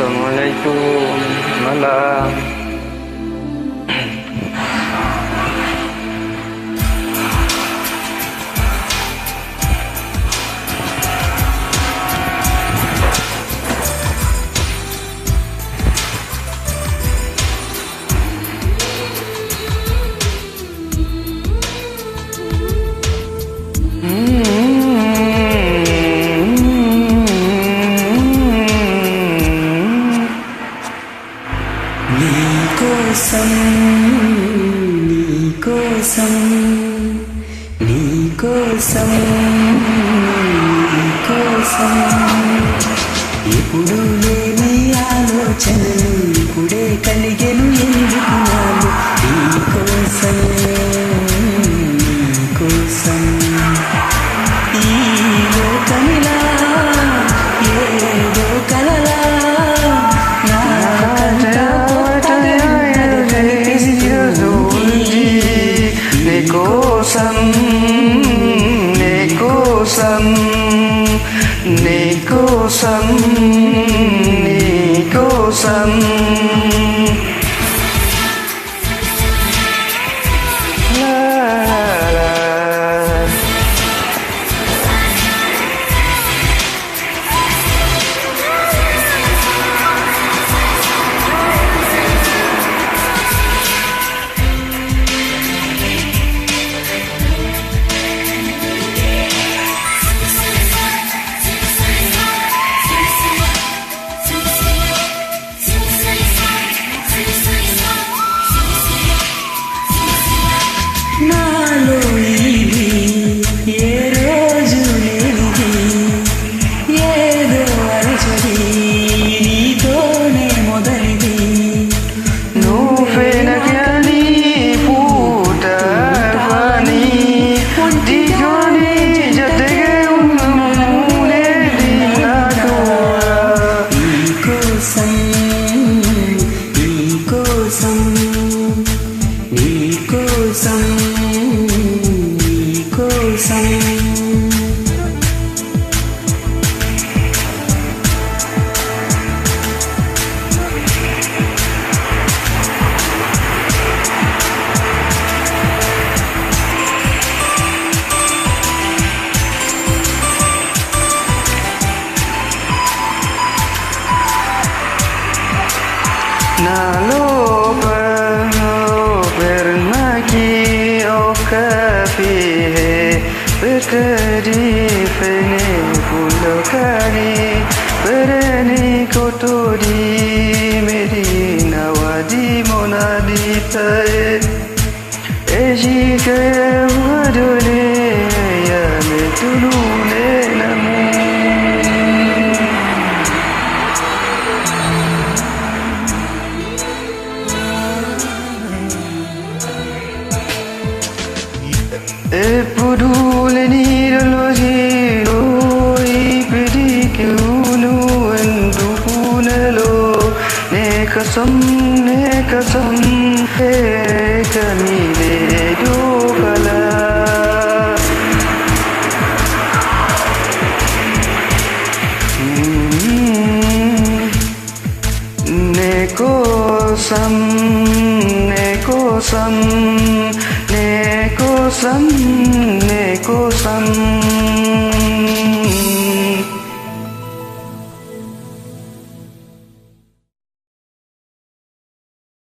Assalamualaikum, malam. Nekosam, Nekosam, Nekosam, Nekosam. ఎప్పుడు లేని ఆలోచనలు ఇప్పుడే కలిగెను ఎందుకు నాలో నీకోసం, నీకోసం. ఈ లోకమిలా ఏదో కలలా Nekosam, Nekosam, Nekosam, Nekosam. La la la. నాలో ఇది ఏ రోజు లేనిది ఏదో అలచడి నీతోనే మొదలిది నువ్వే నగని పూటవని దిగని జతగా ఉన్నమునేది నాకు నీకోసం, నీకోసం, నీకోసం, నీకోసం. నాలో permaki okapi berkadi fene pulokani berani koto di medina wadi monadi tae eji kaya wadole ya metulule namu. ఎప్పుడు లేని రోజులో ఈ పిడికిలు ఎందుకు నెలో నేకసం నేకసం కమిలేదో కలా Nekosam, Nekosam, Nekosam, Nekosam.